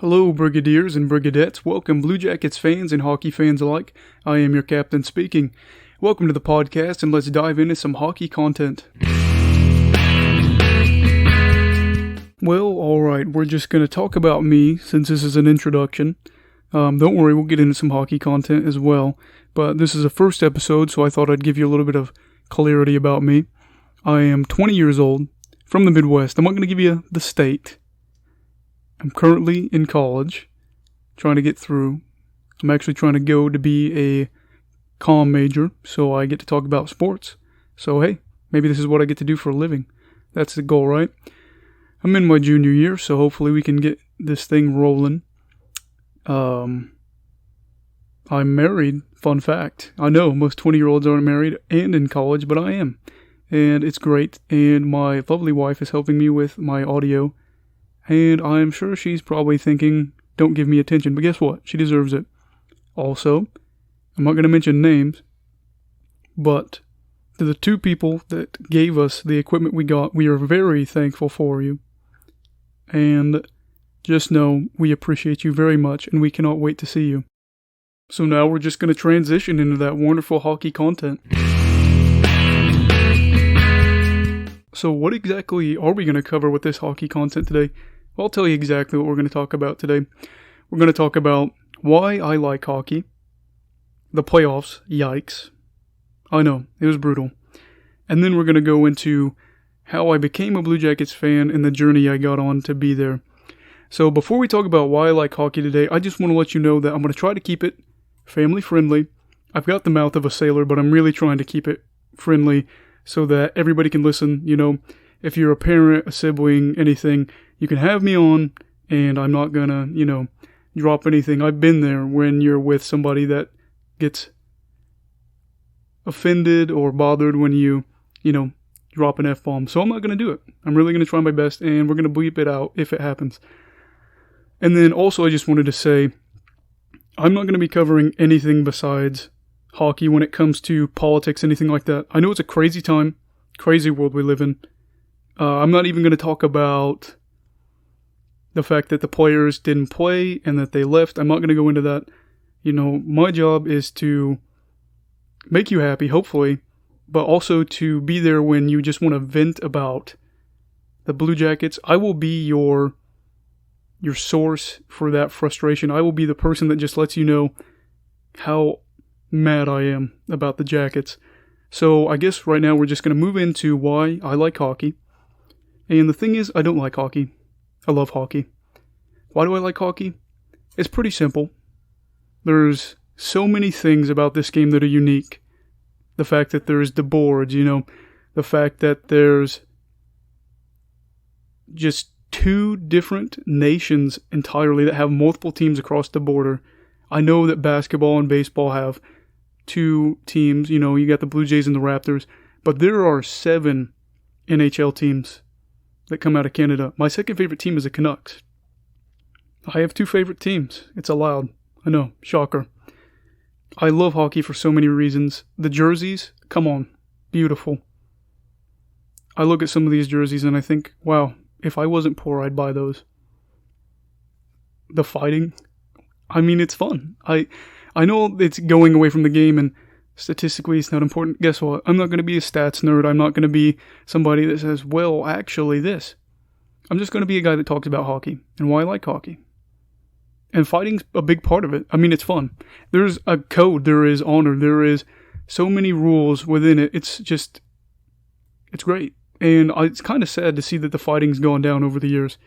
Hello, Brigadiers and Brigadettes. Welcome, Blue Jackets fans and hockey fans alike. I am your captain speaking. Welcome to the podcast, and let's dive into some hockey content. Well, alright, we're just going to talk about me, since this is an introduction. Don't worry, we'll get into some hockey content as well. But this is a first episode, so I thought I'd give you a little bit of clarity about me. I am 20 years old, from the Midwest. I'm not going to give you the state. I'm currently in college, trying to get through. I'm actually trying to go to be a comm major, so I get to talk about sports. So hey, maybe this is what I get to do for a living. That's the goal, right? I'm in my junior year, so hopefully we can get this thing rolling. I'm married, fun fact. I know most 20-year-olds aren't married and in college, but I am. And it's great, and my lovely wife is helping me with my audio. And I'm sure she's probably thinking, don't give me attention. But guess what? She deserves it. Also, I'm not going to mention names, but to the two people that gave us the equipment we got, we are very thankful for you. And just know we appreciate you very much, and we cannot wait to see you. So now we're just going to transition into that wonderful hockey content. So what exactly are we going to cover with this hockey content today? Well, I'll tell you exactly what we're going to talk about today. We're going to talk about why I like hockey, the playoffs, yikes. I know, it was brutal. And then we're going to go into how I became a Blue Jackets fan and the journey I got on to be there. So before we talk about why I like hockey today, I just want to let you know that I'm going to try to keep it family friendly. I've got the mouth of a sailor, but I'm really trying to keep it friendly so that everybody can listen. You know, if you're a parent, a sibling, anything, you can have me on, and I'm not gonna, drop anything. I've been there when you're with somebody that gets offended or bothered when you drop an F-bomb. So I'm not gonna do it. I'm really gonna try my best, and we're gonna bleep it out if it happens. And then also I just wanted to say, I'm not gonna be covering anything besides hockey when it comes to politics, anything like that. I know it's a crazy time, crazy world we live in. I'm not even gonna talk about the fact that the players didn't play and that they left. I'm not going to go into that. My job is to make you happy, hopefully, but also to be there when you just want to vent about the Blue Jackets. I will be your source for that frustration. I will be the person that just lets you know how mad I am about the Jackets. So I guess right now we're just going to move into why I like hockey. And the thing is, I don't like hockey. I love hockey. Why do I like hockey? It's pretty simple. There's so many things about this game that are unique. The fact that there's the boards, the fact that there's just two different nations entirely that have multiple teams across the border. I know that basketball and baseball have two teams, you got the Blue Jays and the Raptors, but there are 7 NHL teams that come out of Canada. My second favorite team is the Canucks. I have 2 favorite teams. It's allowed. I know, shocker. I love hockey for so many reasons. The jerseys, come on, beautiful. I look at some of these jerseys and I think, wow, if I wasn't poor, I'd buy those. The fighting, it's fun. I know it's going away from the game and statistically it's not important. Guess what? I'm not going to be a stats nerd. I'm not going to be somebody that says, well, actually this. I'm just going to be a guy that talks about hockey and why I like hockey. And fighting's a big part of it. It's fun. There's a code. There is honor. There is so many rules within it. It's great. And it's kind of sad to see that the fighting's gone down over the years.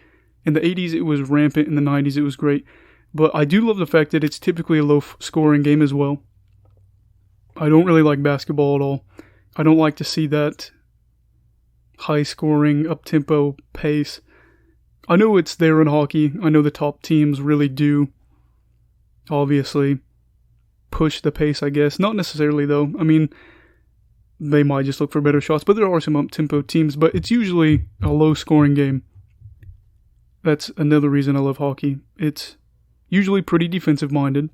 In the 80s, it was rampant. In the 90s, it was great. But I do love the fact that it's typically a low-scoring game as well. I don't really like basketball at all. I don't like to see that high-scoring, up-tempo pace. I know it's there in hockey. I know the top teams really do, obviously, push the pace, I guess. Not necessarily, though. They might just look for better shots, but there are some up-tempo teams, but it's usually a low-scoring game. That's another reason I love hockey. It's usually pretty defensive-minded,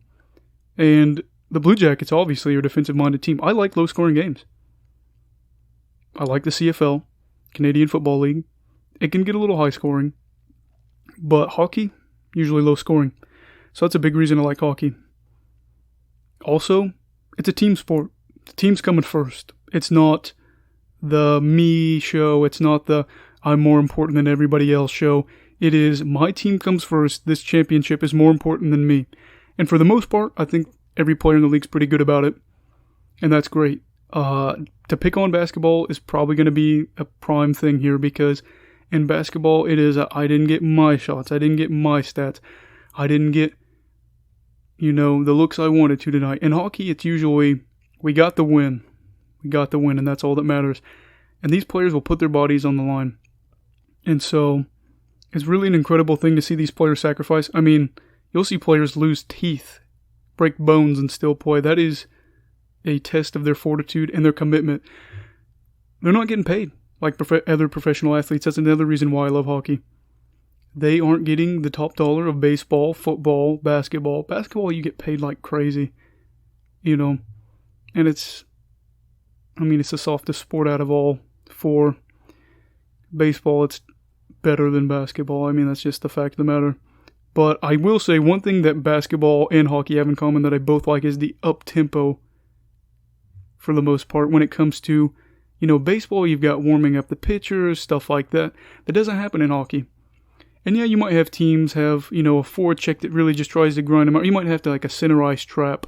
and the Blue Jackets obviously are a defensive-minded team. I like low-scoring games. I like the CFL, Canadian Football League. It can get a little high-scoring, but hockey, usually low scoring. So that's a big reason I like hockey. Also, it's a team sport. The team's coming first. It's not the me show. It's not the I'm more important than everybody else show. It is my team comes first. This championship is more important than me. And for the most part, I think every player in the league's pretty good about it. And that's great. To pick on basketball is probably going to be a prime thing here because in basketball, it is I didn't get my shots. I didn't get my stats. I didn't get, the looks I wanted to tonight. In hockey, it's usually we got the win. We got the win, and that's all that matters. And these players will put their bodies on the line. And so it's really an incredible thing to see these players sacrifice. I mean, you'll see players lose teeth, break bones, and still play. That is a test of their fortitude and their commitment. They're not getting paid like other professional athletes. That's another reason why I love hockey. They aren't getting the top dollar of baseball, football, basketball. Basketball, you get paid like crazy, and it's the softest sport out of all four. Baseball, it's better than basketball. That's just the fact of the matter. But I will say one thing that basketball and hockey have in common that I both like is the up-tempo for the most part when it comes to, baseball, you've got warming up the pitchers, stuff like that. That doesn't happen in hockey. And yeah, you might have teams have, a forward check that really just tries to grind them out. You might have to like a center ice trap.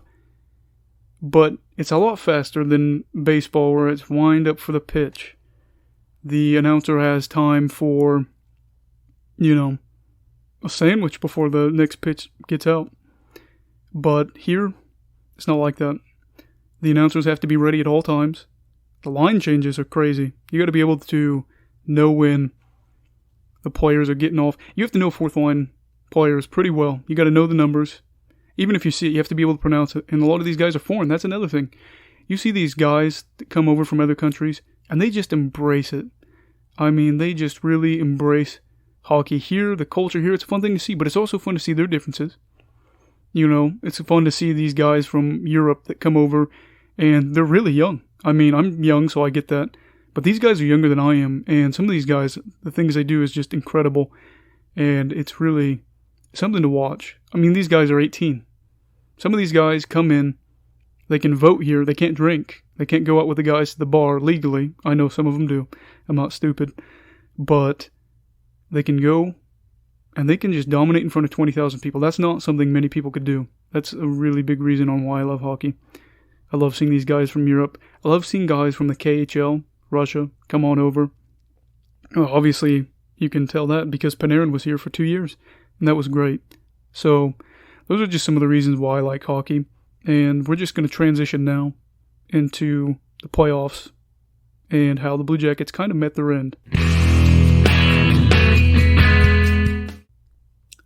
But it's a lot faster than baseball where it's wind up for the pitch. The announcer has time for, a sandwich before the next pitch gets out. But here, it's not like that. The announcers have to be ready at all times. The line changes are crazy. You got to be able to know when the players are getting off. You have to know fourth line players pretty well. You got to know the numbers. Even if you see it, you have to be able to pronounce it. And a lot of these guys are foreign. That's another thing. You see these guys that come over from other countries, and they just embrace it. They just really embrace hockey here, the culture here. It's a fun thing to see, but it's also fun to see their differences. It's fun to see these guys from Europe that come over, and they're really young. I'm young, so I get that. But these guys are younger than I am, and some of these guys, the things they do is just incredible, and it's really something to watch. These guys are 18. Some of these guys come in, they can vote here, they can't drink. They can't go out with the guys to the bar legally. I know some of them do. I'm not stupid. But they can go and they can just dominate in front of 20,000 people. That's not something many people could do. That's a really big reason on why I love hockey. I love seeing these guys from Europe. I love seeing guys from the KHL, Russia, come on over. Obviously, you can tell that because Panarin was here for 2 years, and that was great. So, those are just some of the reasons why I like hockey. And we're just going to transition now into the playoffs and how the Blue Jackets kind of met their end.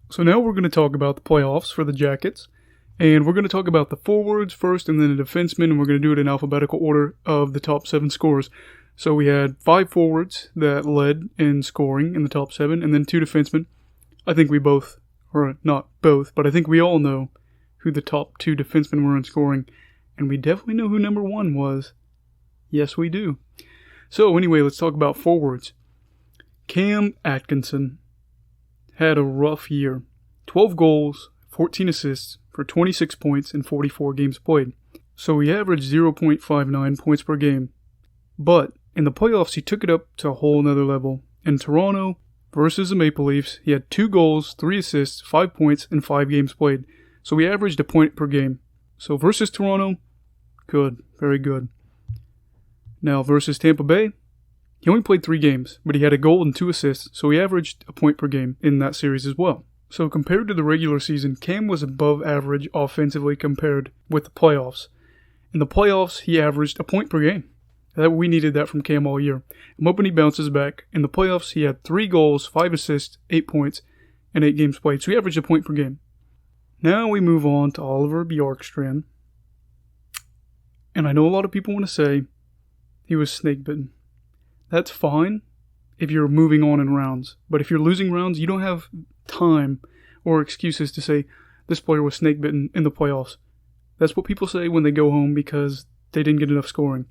So now we're going to talk about the playoffs for the Jackets. And we're going to talk about the forwards first and then the defensemen, and we're going to do it in alphabetical order of the top 7 scorers. So we had 5 forwards that led in scoring in the top 7, and then 2 defensemen. I think we both, or not both, but I think we all know who the top 2 defensemen were in scoring. And we definitely know who number 1 was. Yes, we do. So anyway, let's talk about forwards. Cam Atkinson had a rough year. 12 goals, 14 assists for 26 points in 44 games played. So he averaged 0.59 points per game. But in the playoffs, he took it up to a whole nother level. In Toronto versus the Maple Leafs, he had 2 goals, 3 assists, 5 points in 5 games played. So he averaged a point per game. So versus Toronto, good, very good. Now versus Tampa Bay, he only played 3 games, but he had a goal and 2 assists, so he averaged a point per game in that series as well. So compared to the regular season, Cam was above average offensively compared with the playoffs. In the playoffs, he averaged a point per game. We needed that from Cam all year. I'm hoping he bounces back. In the playoffs, he had 3 goals, 5 assists, 8 points, and 8 games played, so he averaged a point per game. Now we move on to Oliver Bjorkstrand. And I know a lot of people want to say he was snake bitten. That's fine if you're moving on in rounds. But if you're losing rounds, you don't have time or excuses to say this player was snake bitten in the playoffs. That's what people say when they go home because they didn't get enough scoring.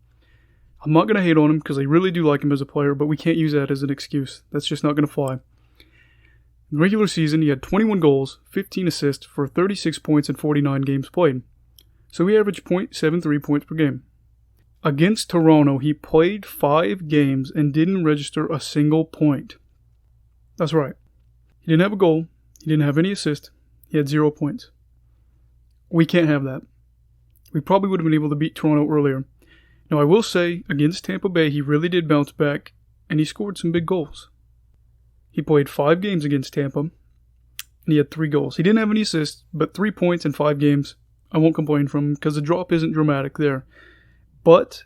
I'm not going to hate on him because I really do like him as a player, but we can't use that as an excuse. That's just not going to fly. In the regular season, he had 21 goals, 15 assists for 36 points in 49 games played. So he averaged .73 points per game. Against Toronto, he played 5 games and didn't register a single point. That's right. He didn't have a goal. He didn't have any assist. He had 0 points. We can't have that. We probably would have been able to beat Toronto earlier. Now, I will say, against Tampa Bay, he really did bounce back, and he scored some big goals. He played 5 games against Tampa, and he had 3 goals. He didn't have any assists, but 3 points in 5 games. I won't complain from him because the drop isn't dramatic there. But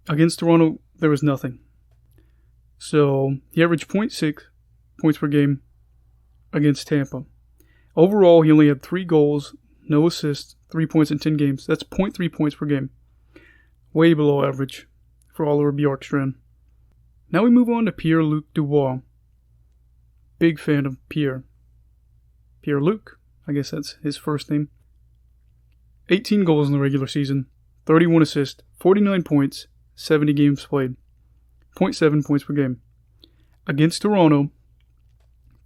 against Toronto, there was nothing. So he averaged .6 points per game against Tampa. Overall, he only had 3 goals, no assists, 3 points in 10 games. That's .3 points per game. Way below average for Oliver Bjorkstrand. Now we move on to Pierre-Luc Dubois. Big fan of Pierre. Pierre-Luc, I guess that's his first name. 18 goals in the regular season, 31 assists, 49 points, 70 games played. .7 points per game. Against Toronto,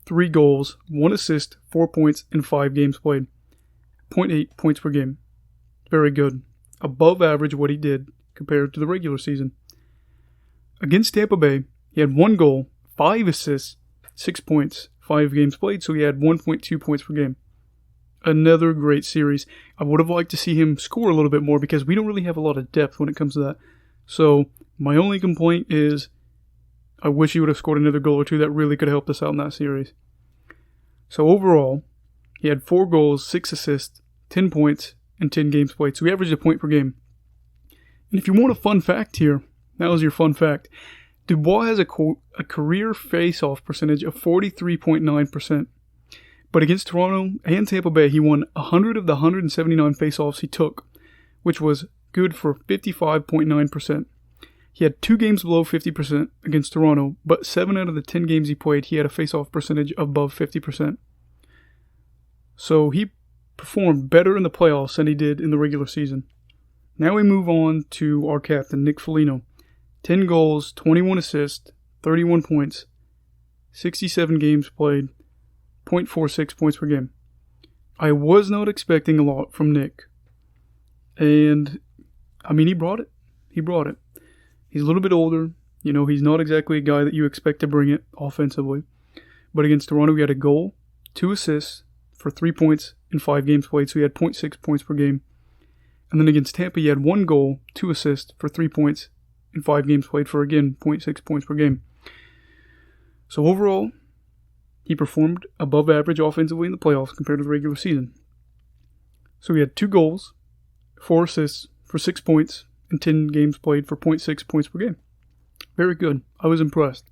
3 goals, 1 assist, 4 points in 5 games played. .8 points per game. Very good. Above average what he did compared to the regular season. Against Tampa Bay, he had 1 goal, 5 assists, 6 points, 5 games played, so he had 1.2 points per game. Another great series. I would have liked to see him score a little bit more because we don't really have a lot of depth when it comes to that. So my only complaint is I wish he would have scored another goal or two that really could have helped us out in that series. So overall, he had 4 goals, 6 assists, 10 points, and 10 games played. So he averaged a point per game. And if you want a fun fact here, that was your fun fact. Dubois has a career face-off percentage of 43.9%. But against Toronto and Tampa Bay, he won 100 of the 179 face-offs he took, which was good for 55.9%. He had 2 games below 50% against Toronto, but 7 out of the 10 games he played, he had a face-off percentage above 50%. So he performed better in the playoffs than he did in the regular season. Now we move on to our captain, Nick Foligno. 10 goals, 21 assists, 31 points, 67 games played, .46 points per game. I was not expecting a lot from Nick. And, I mean, he brought it. He brought it. He's a little bit older. You know, he's not exactly a guy that you expect to bring it offensively. But against Toronto, he had a goal, 2 assists for 3 points in 5 games played, so he had .6 points per game. And then against Tampa, he had 1 goal, 2 assists for 3 points in 5 games played for, again, .6 points per game. So overall, he performed above average offensively in the playoffs compared to the regular season. So he had 2 goals, 4 assists for 6 points, and 10 games played for .6 points per game. Very good. I was impressed.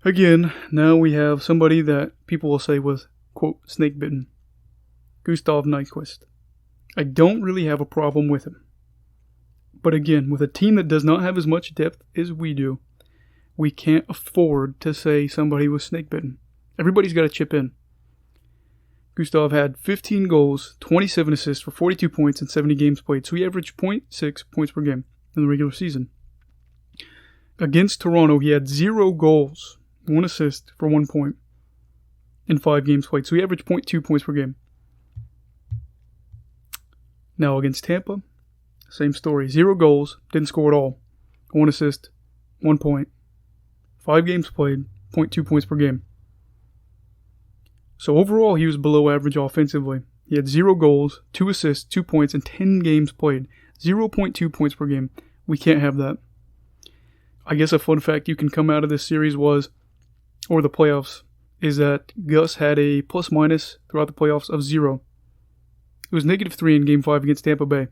Again, now we have somebody that people will say was, quote, snake bitten. Gustav Nyquist. I don't really have a problem with him. But again, with a team that does not have as much depth as we do, we can't afford to say somebody was snake bitten. Everybody's got to chip in. Gustav had 15 goals, 27 assists for 42 points in 70 games played, so he averaged .6 points per game in the regular season. Against Toronto, he had 0 goals, 1 assist for 1 point in 5 games played, so he averaged .2 points per game. Now against Tampa, same story. 0 goals, didn't score at all. 1 assist, 1 point. 5 games played, .2 points per game. So overall, he was below average offensively. He had 0 goals, 2 assists, 2 points, and 10 games played. 0.2 points per game. We can't have that. I guess a fun fact you can come out of this series was, or the playoffs, is that Gus had a plus-minus throughout the playoffs of 0. It was -3 in Game 5 against Tampa Bay.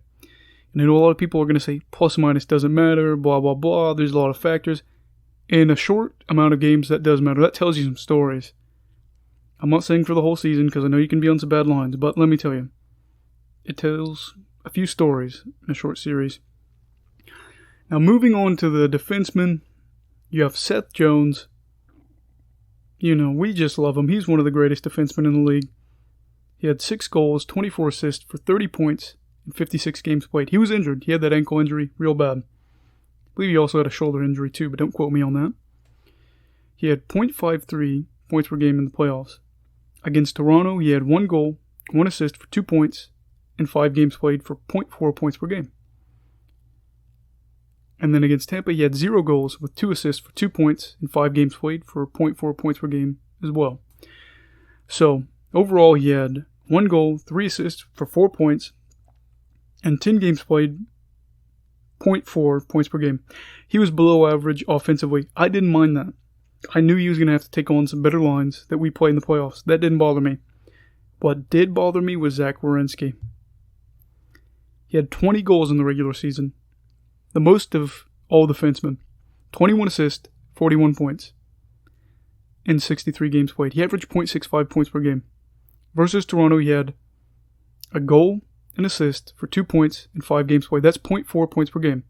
And I know a lot of people are going to say plus-minus doesn't matter, blah, blah, blah. There's a lot of factors. In a short amount of games, that does matter. That tells you some stories. I'm not saying for the whole season because I know you can be on some bad lines, but let me tell you. It tells a few stories in a short series. Now moving on to the defensemen, you have Seth Jones. You know, we just love him. He's one of the greatest defensemen in the league. He had 6 goals, 24 assists for 30 points in 56 games played. He was injured. He had that ankle injury real bad. I believe he also had a shoulder injury too, but don't quote me on that. He had .53 points per game in the playoffs. Against Toronto, he had 1 goal, 1 assist for 2 points in 5 games played for 0.4 points per game. And then against Tampa, he had 0 goals with 2 assists for 2 points in 5 games played for 0.4 points per game as well. So, overall, he had 1 goal, 3 assists for 4 points, and 10 games played, 0.4 points per game. He was below average offensively. I didn't mind that. I knew he was going to have to take on some better lines that we play in the playoffs. That didn't bother me. What did bother me was Zach Werenski. He had 20 goals in the regular season, the most of all defensemen. 21 assists, 41 points in 63 games played. He averaged 0.65 points per game. Versus Toronto, he had a goal, an assist for 2 points in 5 games played. That's 0.4 points per game.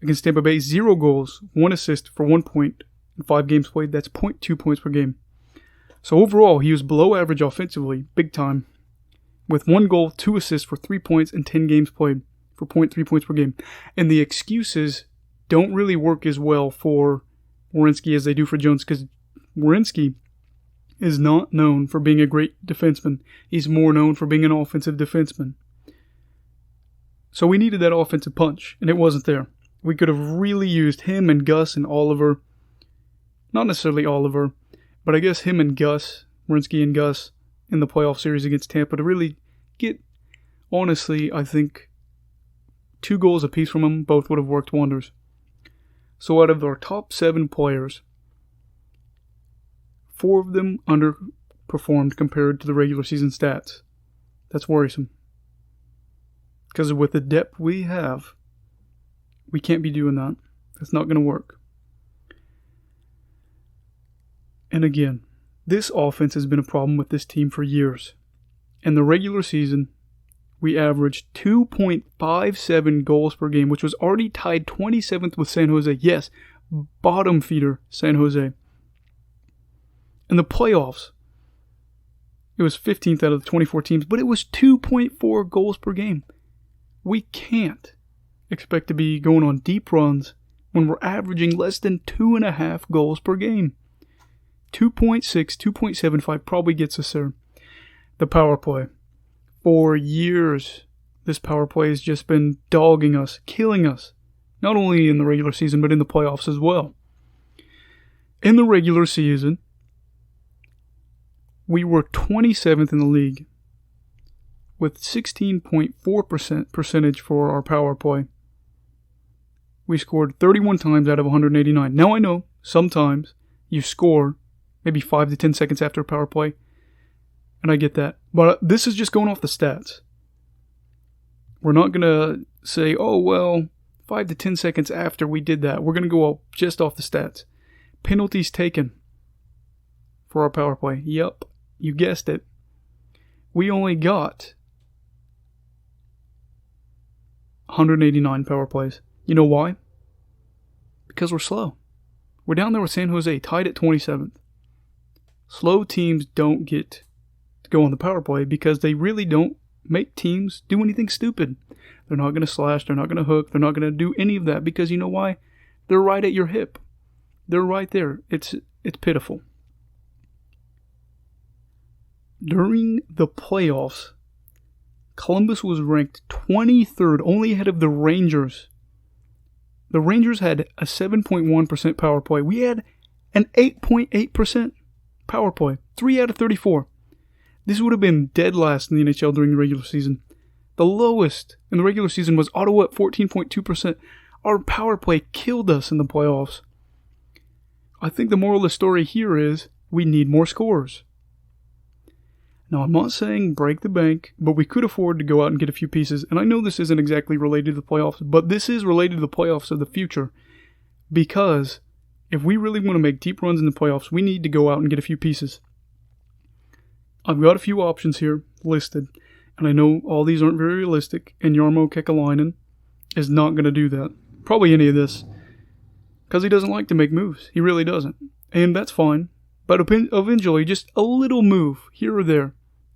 Against Tampa Bay, 0 goals, 1 assist for 1 point in 5 games played. That's 0.2 points per game. So overall, he was below average offensively, big time, with 1 goal, 2 assists for 3 points in 10 games played for 0.3 points per game. And the excuses don't really work as well for Werenski as they do for Jones, because Werenski is not known for being a great defenseman. He's more known for being an offensive defenseman. So we needed that offensive punch, and it wasn't there. We could have really used him and Gus and Oliver. Not necessarily Oliver, but I guess him and Gus, Werenski and Gus, in the playoff series against Tampa to really get, honestly, I think 2 goals apiece from them both would have worked wonders. So out of our top 7 players, 4 of them underperformed compared to the regular season stats. That's worrisome. Because with the depth we have, we can't be doing that. That's not going to work. And again, this offense has been a problem with this team for years. In the regular season, we averaged 2.57 goals per game, which was already tied 27th with San Jose. Yes, bottom feeder San Jose. In the playoffs, it was 15th out of the 24 teams, but it was 2.4 goals per game. We can't expect to be going on deep runs when we're averaging less than 2.5 goals per game. 2.6, 2.75 probably gets us there. The power play. For years, this power play has just been dogging us, killing us. Not only in the regular season, but in the playoffs as well. In the regular season, we were 27th in the league with 16.4% percentage for our power play. We scored 31 times out of 189. Now I know, sometimes you score maybe 5 to 10 seconds after a power play, and I get that. But this is just going off the stats. We're not going to say, oh, well, 5 to 10 seconds after we did that. We're going to go just off the stats. Penalties taken for our power play. Yup, you guessed it. We only got 189 power plays. You know why? Because we're slow. We're down there with San Jose, tied at 27th. Slow teams don't get to go on the power play because they really don't make teams do anything stupid. They're not going to slash, they're not going to hook, they're not going to do any of that because you know why? They're right at your hip. They're right there. It's pitiful. During the playoffs, Columbus was ranked 23rd, only ahead of the Rangers. The Rangers had a 7.1% power play. We had an 8.8% power play. 3 out of 34. This would have been dead last in the NHL during the regular season. The lowest in the regular season was Ottawa at 14.2%. Our power play killed us in the playoffs. I think the moral of the story here is we need more scores. Now, I'm not saying break the bank, but we could afford to go out and get a few pieces. And I know this isn't exactly related to the playoffs, but this is related to the playoffs of the future. Because if we really want to make deep runs in the playoffs, we need to go out and get a few pieces. I've got a few options here listed. And I know all these aren't very realistic. And Jarmo Kekalainen is not going to do that. Probably any of this. Because he doesn't like to make moves. He really doesn't. And that's fine. But eventually, just a little move here or there.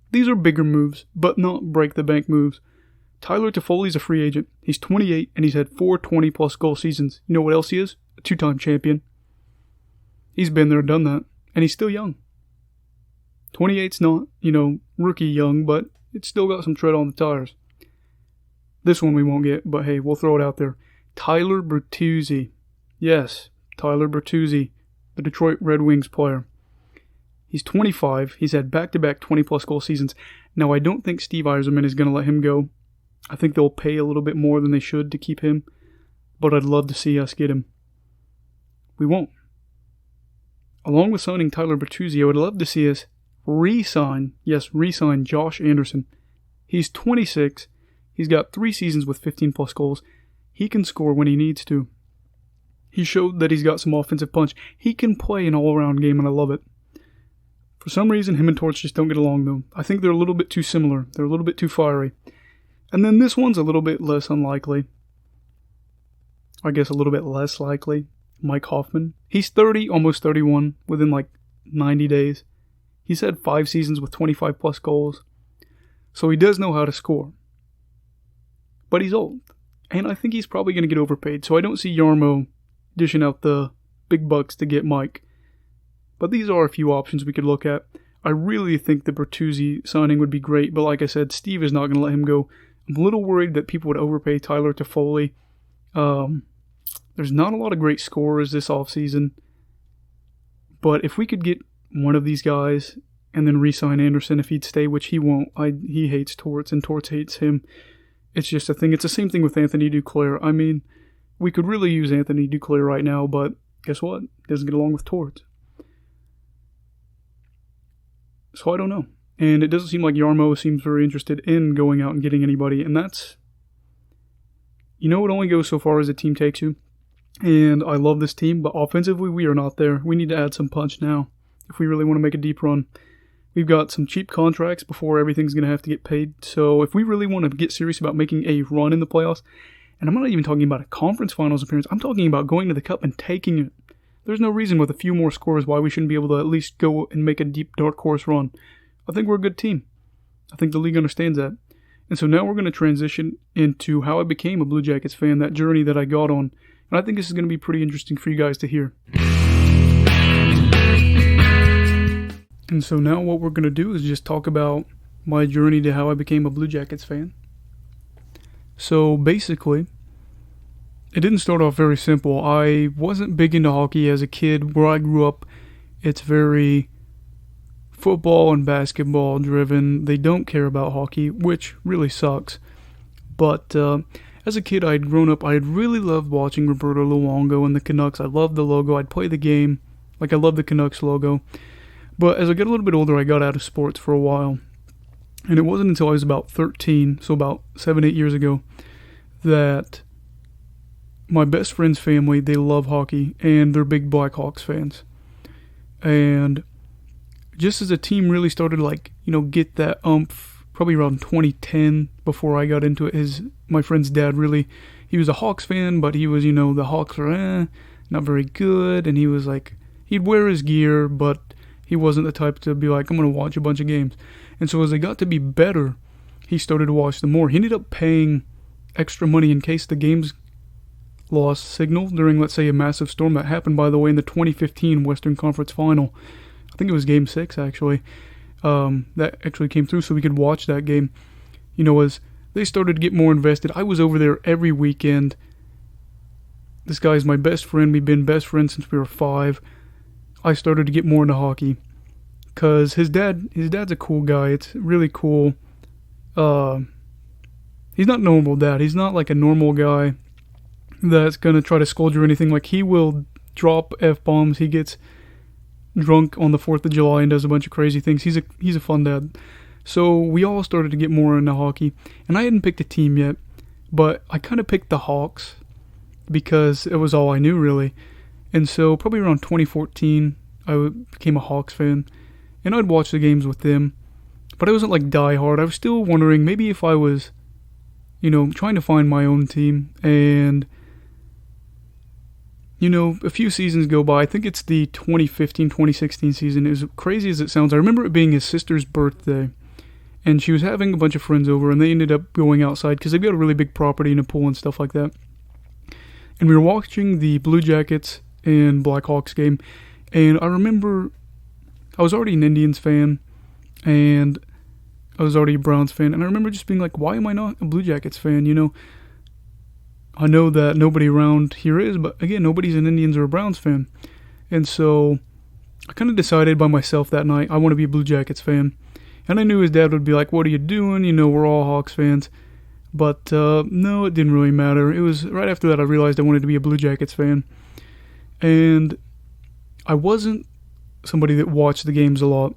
These are bigger moves, but not break-the-bank moves. Tyler Toffoli's a free agent. He's 28, and he's had 4 20-plus goal seasons. You know what else he is? A 2-time champion. He's been there, done that. And he's still young. 28's not, rookie young, but it's still got some tread on the tires. This one we won't get, but hey, we'll throw it out there. Tyler Bertuzzi. Yes, Tyler Bertuzzi, the Detroit Red Wings player. He's 25. He's had back-to-back 20-plus goal seasons. Now, I don't think Steve Yzerman is going to let him go. I think they'll pay a little bit more than they should to keep him, but I'd love to see us get him. We won't. Along with signing Tyler Bertuzzi, I would love to see us re-sign Josh Anderson. He's 26. He's got 3 seasons with 15-plus goals. He can score when he needs to. He showed that he's got some offensive punch. He can play an all-around game, and I love it. For some reason, him and Torts just don't get along, though. I think they're a little bit too similar. They're a little bit too fiery. And then this one's a little bit less unlikely. I guess a little bit less likely. Mike Hoffman. He's 30, almost 31, within like 90 days. He's had 5 seasons with 25-plus goals. So he does know how to score. But he's old. And I think he's probably going to get overpaid. So I don't see Jarmo dishing out the big bucks to get Mike. But these are a few options we could look at. I really think the Bertuzzi signing would be great. But like I said, Steve is not going to let him go. I'm a little worried that people would overpay Tyler Toffoli. There's not a lot of great scorers this offseason. But if we could get one of these guys and then re-sign Anderson if he'd stay, which he won't. He hates Torts and Torts hates him. It's just a thing. It's the same thing with Anthony Duclair. I mean, we could really use Anthony Duclair right now, but guess what? He doesn't get along with Torts. So I don't know. And it doesn't seem like Jarmo seems very interested in going out and getting anybody. And that's, it only goes so far as the team takes you. And I love this team, but offensively, we are not there. We need to add some punch now if we really want to make a deep run. We've got some cheap contracts before everything's going to have to get paid. So if we really want to get serious about making a run in the playoffs, and I'm not even talking about a conference finals appearance, I'm talking about going to the cup and taking it. There's no reason with a few more scores why we shouldn't be able to at least go and make a deep dark horse run. I think we're a good team. I think the league understands that. And so now we're going to transition into how I became a Blue Jackets fan, that journey that I got on. And I think this is going to be pretty interesting for you guys to hear. And so now what we're going to do is just talk about my journey to how I became a Blue Jackets fan. So basically, it didn't start off very simple. I wasn't big into hockey as a kid. Where I grew up, it's very football and basketball driven. They don't care about hockey, which really sucks. But as a kid, I had grown up, I had really loved watching Roberto Luongo and the Canucks. I loved the logo. I'd play the game. I loved the Canucks logo. But as I got a little bit older, I got out of sports for a while. And it wasn't until I was about 13, so about 7-8 years ago, that my best friend's family, they love hockey, and they're big Blackhawks fans. And just as the team really started get that umph, probably around 2010, before I got into it, my friend's dad he was a Hawks fan, but he was, the Hawks are not very good, and he was he'd wear his gear, but he wasn't the type to be I'm going to watch a bunch of games. And so as they got to be better, he started to watch them more. He ended up paying extra money in case the games lost signal during, let's say, a massive storm. That happened, by the way, in the 2015 Western Conference Final. I think it was Game 6, actually. That actually came through so we could watch that game. As they started to get more invested, I was over there every weekend. This guy's my best friend. We've been best friends since we were 5. I started to get more into hockey because his dad's a cool guy. It's really cool. He's not normal dad. He's not like a normal guy that's gonna try to scold you or anything. He will drop F-bombs. He gets drunk on the 4th of July and does a bunch of crazy things. He's a fun dad. So we all started to get more into hockey, and I hadn't picked a team yet, but I kind of picked the Hawks because it was all I knew really. And so probably around 2014, I became a Hawks fan, and I'd watch the games with them. But I wasn't die hard. I was still wondering maybe if I was, trying to find my own team. And, a few seasons go by. I think it's the 2015-2016 season. As crazy as it sounds, I remember it being his sister's birthday. And she was having a bunch of friends over, and they ended up going outside because they've got a really big property and a pool and stuff like that. And we were watching the Blue Jackets and Blackhawks game, and I remember I was already an Indians fan, and I was already a Browns fan, and I remember just being like, why am I not a Blue Jackets fan, you know? I know that nobody around here is, but again, nobody's an Indians or a Browns fan. And so I kind of decided by myself that night, I want to be a Blue Jackets fan. And I knew his dad would be like, what are you doing? You know, we're all Hawks fans. But no, it didn't really matter. It was right after that I realized I wanted to be a Blue Jackets fan. And I wasn't somebody that watched the games a lot.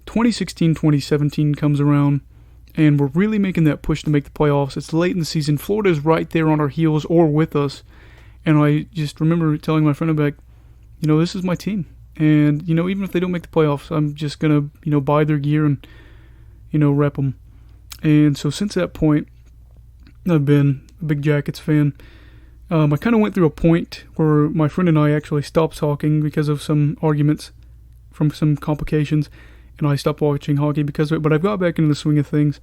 2016, 2017 comes around, and we're really making that push to make the playoffs. It's late in the season. Florida's right there on our heels or with us. And I just remember telling my friend, like, you know, this is my team. And, you know, even if they don't make the playoffs, I'm just going to, you know, buy their gear and, you know, rep them. And so since that point, I've been a big Jackets fan. I kind of went through a point where my friend and I actually stopped talking because of some arguments from some complications, and I stopped watching hockey because of it. But I've got back into the swing of things,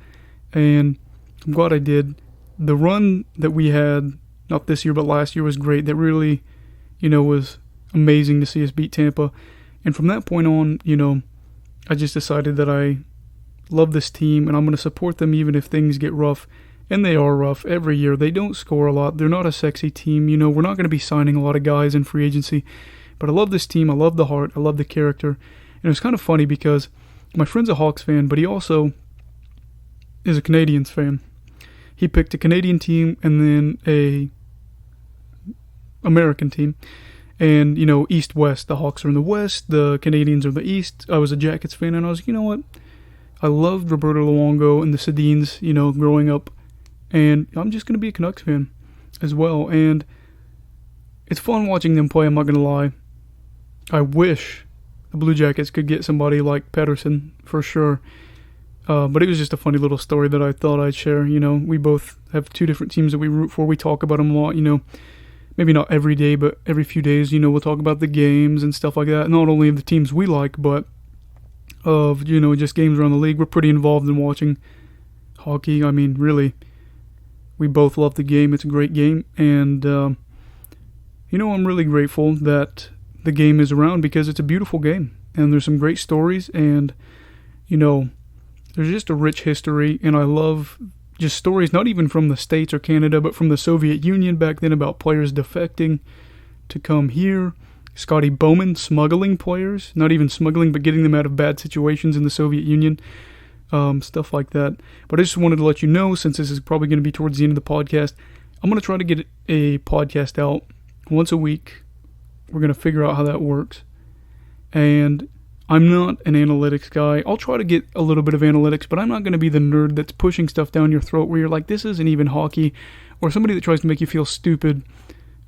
and I'm glad I did. The run that we had, not this year but last year, was great. That really, you know, was amazing to see us beat Tampa. And from that point on, you know, I just decided that I love this team, and I'm going to support them even if things get rough. And they are rough every year. They don't score a lot. They're not a sexy team. You know, we're not going to be signing a lot of guys in free agency. But I love this team. I love the heart. I love the character. And it was kind of funny because my friend's a Hawks fan, but he also is a Canadiens fan. He picked a Canadian team and then a American team. And, you know, East-West. The Hawks are in the West. The Canadiens are in the East. I was a Jackets fan, and I was like, you know what? I loved Roberto Luongo and the Sedins, you know, growing up. And I'm just going to be a Canucks fan as well. And it's fun watching them play, I'm not going to lie. I wish the Blue Jackets could get somebody like Pettersson, for sure. But it was just a funny little story that I thought I'd share. You know, we both have two different teams that we root for. We talk about them a lot, you know. Maybe not every day, but every few days, you know, we'll talk about the games and stuff like that. Not only of the teams we like, but of, you know, just games around the league. We're pretty involved in watching hockey. I mean, really, we both love the game. It's a great game. And, you know, I'm really grateful that the game is around because it's a beautiful game. And there's some great stories. And, you know, there's just a rich history. And I love just stories, not even from the States or Canada, but from the Soviet Union back then about players defecting to come here. Scotty Bowman smuggling players, not even smuggling, but getting them out of bad situations in the Soviet Union. Stuff like that. But I just wanted to let you know, since this is probably going to be towards the end of the podcast, I'm going to try to get a podcast out once a week. We're going to figure out how that works. And I'm not an analytics guy. I'll try to get a little bit of analytics, but I'm not going to be the nerd that's pushing stuff down your throat where you're like, this isn't even hockey, or somebody that tries to make you feel stupid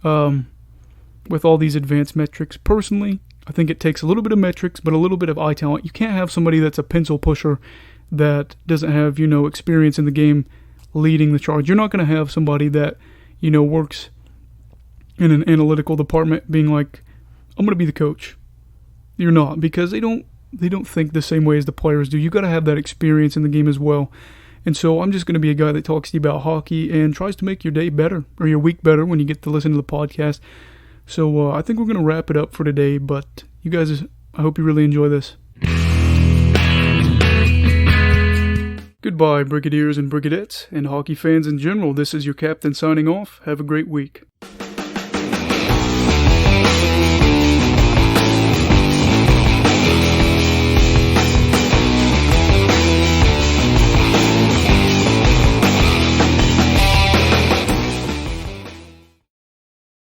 with all these advanced metrics. Personally, I think it takes a little bit of metrics, but a little bit of eye talent. You can't have somebody that's a pencil pusher that doesn't have, you know, experience in the game leading the charge. You're not going to have somebody that, you know, works in an analytical department being like, I'm going to be the coach. You're not, because they don't think the same way as the players do. You got to have that experience in the game as well. And so I'm just going to be a guy that talks to you about hockey and tries to make your day better or your week better when you get to listen to the podcast. So I think we're going to wrap it up for today, but you guys, I hope you really enjoy this. Goodbye, Brigadiers and Brigadettes, and hockey fans in general. This is your captain signing off. Have a great week.